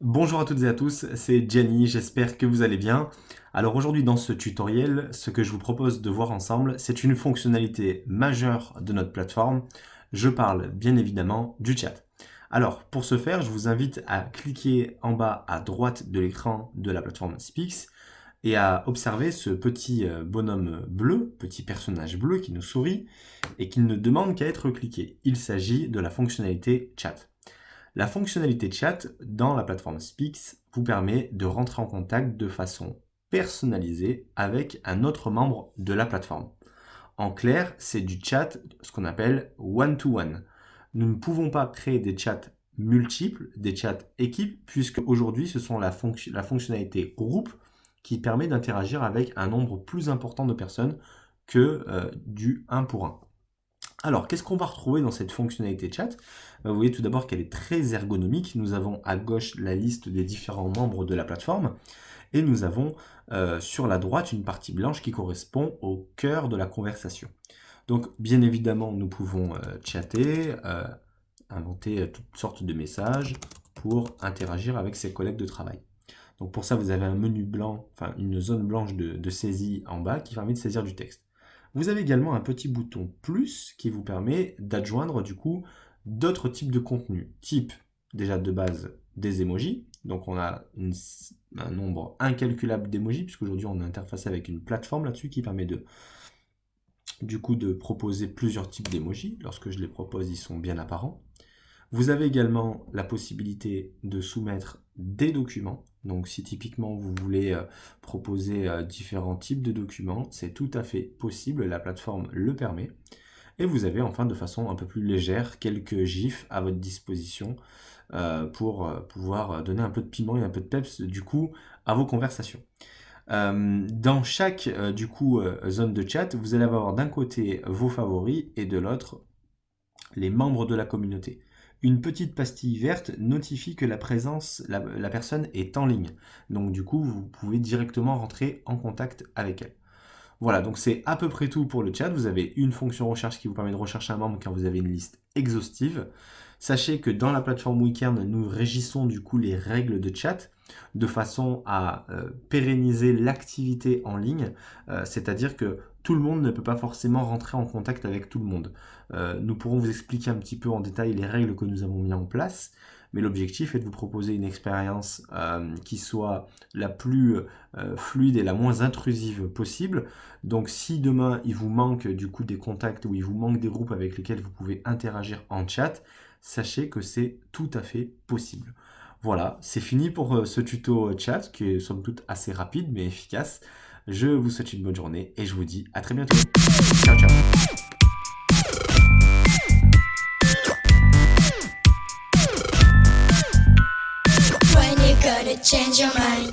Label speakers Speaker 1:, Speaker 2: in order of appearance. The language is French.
Speaker 1: Bonjour à toutes et à tous, c'est Gianni, j'espère que vous allez bien. Alors aujourd'hui dans ce tutoriel, ce que je vous propose de voir ensemble, c'est une fonctionnalité majeure de notre plateforme. Je parle bien évidemment du chat. Alors pour ce faire, je vous invite à cliquer en bas à droite de l'écran de la plateforme Speaks et à observer ce petit bonhomme bleu, petit personnage bleu qui nous sourit et qui ne demande qu'à être cliqué. Il s'agit de la fonctionnalité chat. La fonctionnalité chat dans la plateforme Speaks vous permet de rentrer en contact de façon personnalisée avec un autre membre de la plateforme. En clair, c'est du chat, ce qu'on appelle one-to-one. Nous ne pouvons pas créer des chats multiples, des chats équipes, puisque aujourd'hui, ce sont la fonctionnalité groupe qui permet d'interagir avec un nombre plus important de personnes que du 1 pour 1. Alors, qu'est-ce qu'on va retrouver dans cette fonctionnalité chat? Vous voyez tout d'abord qu'elle est très ergonomique. Nous avons à gauche la liste des différents membres de la plateforme et nous avons sur la droite une partie blanche qui correspond au cœur de la conversation. Donc, bien évidemment, nous pouvons chatter, inventer toutes sortes de messages pour interagir avec ses collègues de travail. Donc, pour ça, vous avez un menu blanc, enfin une zone blanche de saisie en bas qui permet de saisir du texte. Vous avez également un petit bouton plus qui vous permet d'adjoindre du coup d'autres types de contenus. Type déjà de base des emojis. Donc on a un nombre incalculable d'emojis puisqu'aujourd'hui on est interfacé avec une plateforme là-dessus qui permet de proposer plusieurs types d'emojis. Lorsque je les propose, ils sont bien apparents. Vous avez également la possibilité de soumettre des documents. Donc si typiquement vous voulez proposer différents types de documents, c'est tout à fait possible, la plateforme le permet. Et vous avez enfin de façon un peu plus légère quelques gifs à votre disposition pour pouvoir donner un peu de piment et un peu de peps du coup à vos conversations. Dans chaque zone de chat, vous allez avoir d'un côté vos favoris et de l'autre les membres de la communauté. Une petite pastille verte notifie que la personne est en ligne. Donc du coup, vous pouvez directement rentrer en contact avec elle. Voilà, donc c'est à peu près tout pour le chat. Vous avez une fonction recherche qui vous permet de rechercher un membre quand vous avez une liste exhaustive. Sachez que dans la plateforme Weekend, nous régissons du coup les règles de chat de façon à pérenniser l'activité en ligne, c'est-à-dire que tout le monde ne peut pas forcément rentrer en contact avec tout le monde. Nous pourrons vous expliquer un petit peu en détail les règles que nous avons mis en place, mais l'objectif est de vous proposer une expérience qui soit la plus fluide et la moins intrusive possible. Donc si demain il vous manque du coup des contacts ou il vous manque des groupes avec lesquels vous pouvez interagir en chat, sachez que c'est tout à fait possible. Voilà, c'est fini pour ce tuto chat qui est somme toute assez rapide mais efficace. Je vous souhaite une bonne journée et je vous dis à très bientôt. Ciao ciao.
Speaker 2: When you gotta change your mind.